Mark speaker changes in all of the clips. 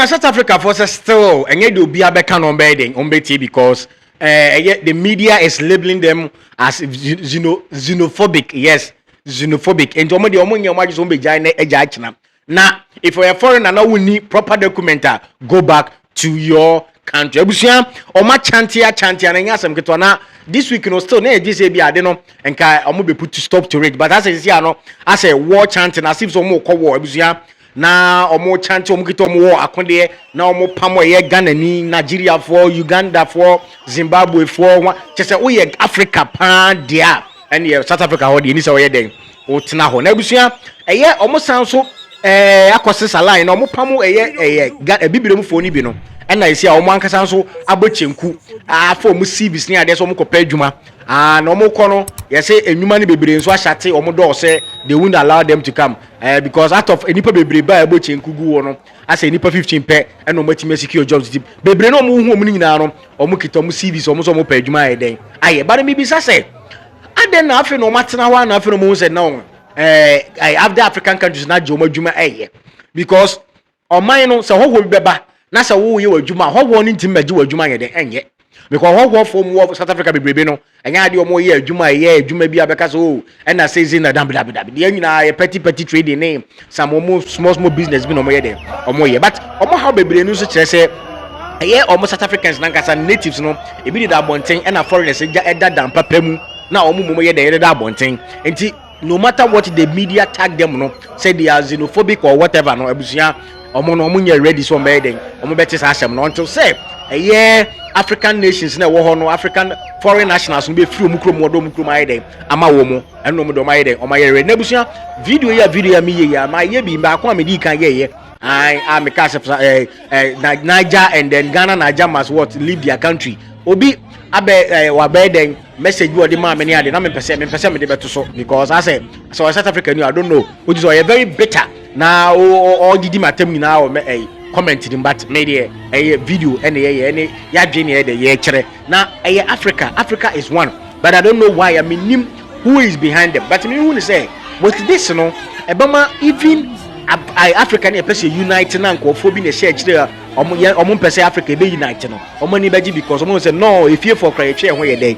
Speaker 1: South Africa for still and yet do be a better on bedding because yet the media is labeling them as xenophobic. Yes, xenophobic. And the ammonia margins on be giant. Now, if we are foreigner, now we need proper documenta. Go back to your country. Ebusia, or my chantia, and yes, I'm getting this week, still, this be I don't know, and I'm be put to stop to it. But as I say, as a war chanting, as if some more war, Ebusia. Na omo chante omo kito omo war akonde na omo pamo ye Ghana ni Nigeria for Uganda for Zimbabwe for chese wo ye Africa pan dia and ye South Africa ho de ni se wo ye den wo tena ho na busua eye omo san so akosesa line na omo pamo eye bibire mu fo ni bi no na isi a omo ankasa so abochenku afo omo CVs ni ade so omo kopa adwuma na omo kono ye say enwuma ni bebere nso ahyate omo do say they won't allow them to come because out of enipa bebere ba abochenku gu wo no asa enipa 15 pe na omo timi secure jobs tip bebere no omo hu omo nyina no omo kita omo CVs omo so omo pa adwuma eden aye ba mi bi sa say aden na afi no matena wa na afi no mo say na after African countries na jomo adwuma because oman no say ho beba na say wo ye wadwuma ho ni ntim magi wadwuma ye den enye because ho from South Africa bebrebe no enya ade omo ye adwuma bi abeka so na say zin na dambidabi de nyina ye petty trading name some small business bi no mo ye den omo ye but omo how bebrebe no so kire say omo South Africans na nkasa natives no e bi da bonten na foreigners eda dampa pemu na omo mo ye den da bonten enti no matter what the media tag them no say they are xenophobic or whatever no abusia omo nye ready so meden omo betis asem no until say African nations na wo ho no African foreign nationals no be free omu krom wodo omu krom ayeden ama wo mu eno omu do mayeden omo ye ready na abusia video ya mi ye ya ma ye bi ba ko amedi kan ye I make us Niger and then Ghana Niger must what leave their country obi abe wa beden message wo de ma me ne ade na me pese me de beto so because I say so South Africa I don't know which is very bitter na all didi matem ni na o me comment din but media video and ya dwene de ye kire na Africa is one but I don't know why I mean who is behind them but me who say with this no ebama even African person unite na nkofo bi na share kire omo pese Africa be unite no omo ni beji because omo say no if you for cry twe ho ye den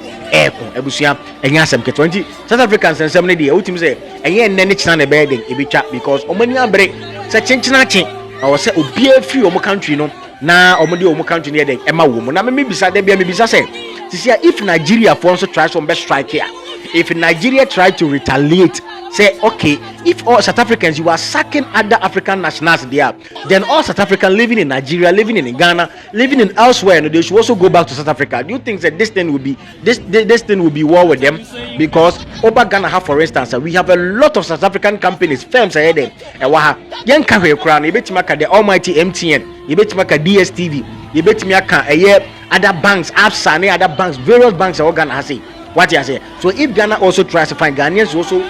Speaker 1: ebusia enya asem ke 20 South Africans ensem ne dey utim say enye enne ne kina na be den ebitwa because omo ni abre say chinchina chin or say obi afri omo country no na omo de omo country ne den ema wo mu na me bisa dem bia me bisa say if Nigeria for also try some best strike here if Nigeria try to retaliate say okay if all South Africans you are sacking other African nationals there then all South African living in Nigeria living in Ghana living in elsewhere they should also go back to South Africa. Do you think that this thing will be war with them because over Ghana have for instance we have a lot of South African companies firms ahead there yen ka hwe kra na yebetima ka the almighty MTN yebetima ka DSTV yebetima ka other banks apps and other banks various banks are Ghana has what you say. So if Ghana also tries to find Ghanaians also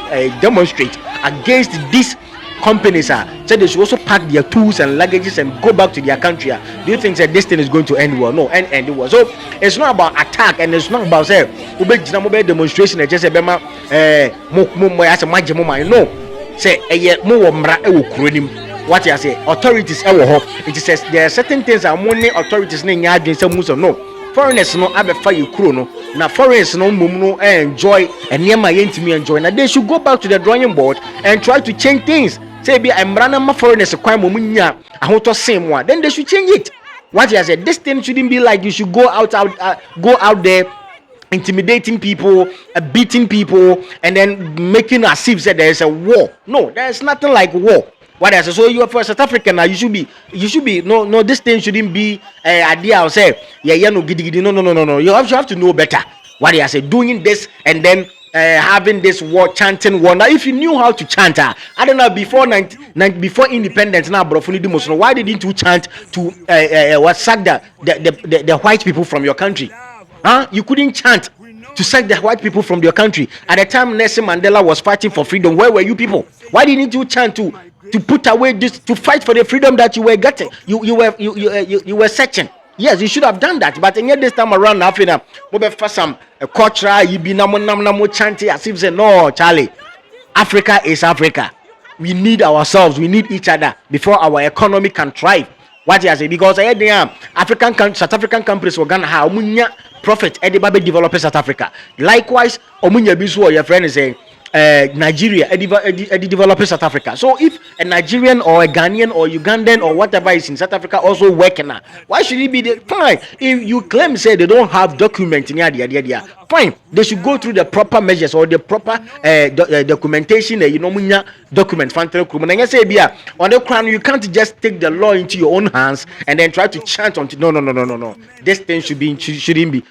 Speaker 1: demonstrate against these companies so they should also pack their tools and luggages and go back to their country. Do you think that this thing is going to end well? No, end well. So it's not about attack and it's not about say demonstration just say no say what you say authorities it says there are certain things that money authorities no foreigners no abefa yekuro no na foreigners no mum no enjoy enema yentimi enjoy na they should go back to the drawing board and try to change things say be embrana ma foreigners kwan mum nya ahoto same one then they should change it. What you said this thing shouldn't be like you should go out there intimidating people, beating people and then making as if that there is a war. No, there is nothing like war. What else? So you are for South African now. You should be no. This thing shouldn't be idea. I'll say no gidi. No. You have to know better. What I say, doing this and then having this war chanting war. Now, if you knew how to chant, I don't know before before independence now, bro. Why didn't you chant to sack the white people from your country? You couldn't chant to sack the white people from your country. At the time Nelson Mandela was fighting for freedom, where were you people? Why didn't you chant to put away this, to fight for the freedom that you were getting, you were searching? Yes, you should have done that, but yet this time around, Africa, for some culture, you be namo chanting as if say no, Charlie. Africa is Africa. We need ourselves, we need each other before our economy can thrive. What you say? Because South African companies were gonna have profit at the Baby developer South Africa. Likewise, Omunya Bisu, your friend is saying Nigeria, developer South Africa. So if a Nigerian or a Ghanaian or Ugandan or whatever is in South Africa also working now, why should it be the fine? If you claim say they don't have documents in there, fine, they should go through the proper measures or the proper documentation. Documents. On the crown, you can't just take the law into your own hands and then try to chant on. No. This thing shouldn't be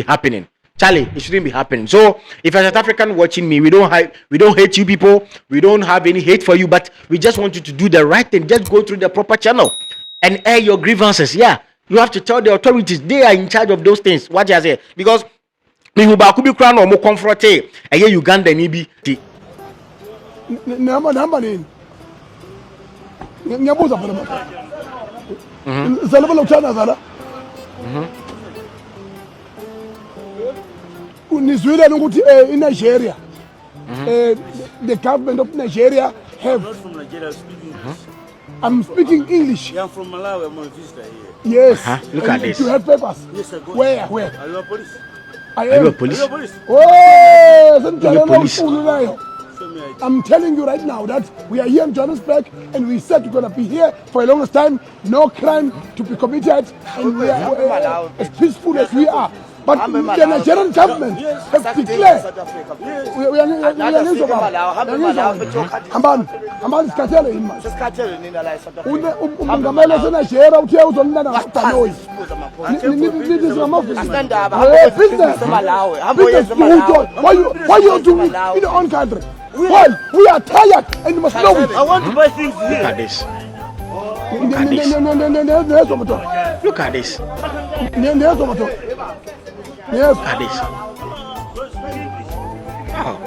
Speaker 1: happening. Charlie, it shouldn't be happening. So if a South African watching me, we don't hate you people, we don't have any hate for you, but we just want you to do the right thing. Just go through the proper channel and air your grievances. Yeah, you have to tell the authorities, they are in charge of those things. What you say? Because me who ba kubi crown or mo confront Uganda ni bi ti.
Speaker 2: Namba ni. Nyabuza pala mata. Zalaba lo chana zala. Nizwile ukuthi in Nigeria the government of Nigeria have.
Speaker 3: Not from Nigeria, speaking.
Speaker 2: I'm speaking English.
Speaker 3: Yeah, I'm from Malawi. I'm on a visitor
Speaker 2: Yes.
Speaker 3: here.
Speaker 1: Look at this.
Speaker 2: You have papers?
Speaker 3: Yes, I got.
Speaker 2: Where?
Speaker 3: Are you a police?
Speaker 2: I
Speaker 1: Are
Speaker 2: am.
Speaker 1: you a police?
Speaker 3: Are you a police?
Speaker 2: Oh,
Speaker 1: You're a police.
Speaker 3: Show me ID.
Speaker 2: I'm telling you right now that we are here in Johannesburg and we said we're going to be here for a longest time. No crime to be committed and we are as peaceful as we are. But the Nigerian government has declared we are Hamban is cartel in man. Ungamela se Nigeria uthi uzonina na Tanoi. This is my office. Why you do it in your own country? Why? We are tired and you must know it.
Speaker 3: I want to buy things here.
Speaker 1: Look at this. Look at this.
Speaker 2: Yes.
Speaker 1: Look at this. Wow.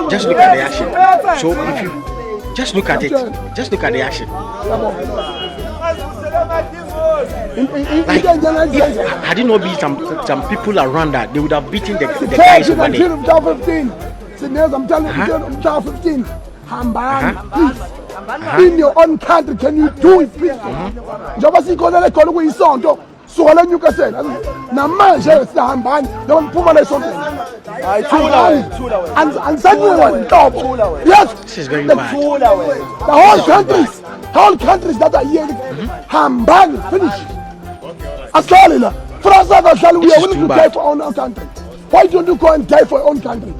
Speaker 1: Just look at the action. So if you just look at it, just look at the action. Like, had it not been some people around that, they would have beaten the guys over there.
Speaker 2: I'm telling you, 15. Hamban, please. In your own country, can you do it, please? So I let you say, now man, Hamban, don't put my something. And someone top. Yes,
Speaker 1: this is very bad.
Speaker 2: The whole countries that are here, Hamban, finish. Asalina, France, we are willing to die for our own country. Why don't you go and die for your own country?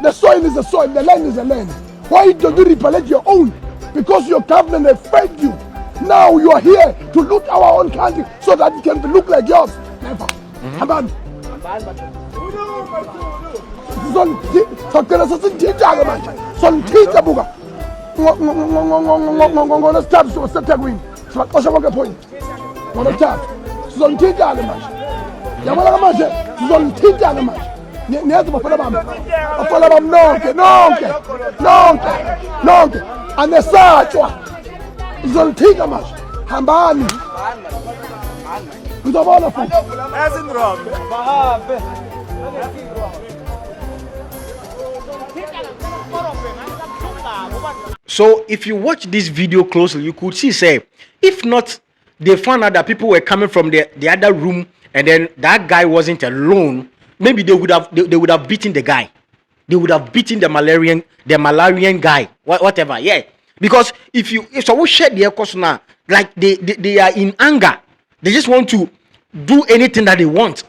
Speaker 2: The soil is the soil, the land is the land. Why don't you repellent your own? Because your government has failed you. Now you are here to loot our own country so that it can look like yours. Never. Hamban.
Speaker 1: So if you watch this video closely, you could see, say, if not, they found out that people were coming from the other room, and then that guy wasn't alone. Maybe they would have beaten the guy. They would have beaten the Malarian guy, whatever. Yeah, because if someone shed their course now, like they are in anger, they just want to do anything that they want,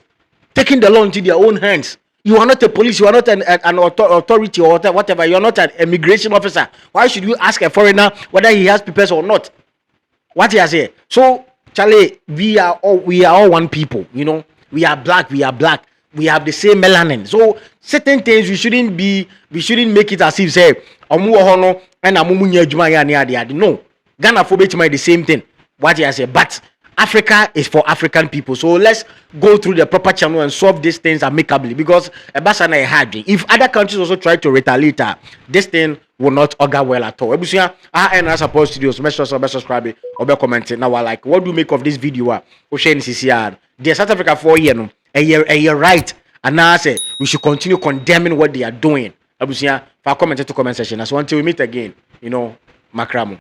Speaker 1: taking the law into their own hands. You are not a police, you are not an authority or whatever, you are not an immigration officer. Why should you ask a foreigner whether he has papers or not? What you say? So Charlie, we are all one people, you know. We are black, we have the same melanin. So certain things we shouldn't make it as if say omu hono and amumu nya adwuma ya ne ade. No. Ghana for bet the same thing. What you say? But Africa is for African people. So let's go through the proper channel and solve these things amicably, because Ebasana hard. If other countries also try to retaliate, this thing will not augur well at all. Ebusia, I support studios. Make sure to subscribe or be commenting. Now, like, what do you make of this video? Ocean CCR. The South Africa for year, a year right. And now I say we should continue condemning what they are doing. Ebusia, for comment to comment section. So until we meet again, you know, Makramo.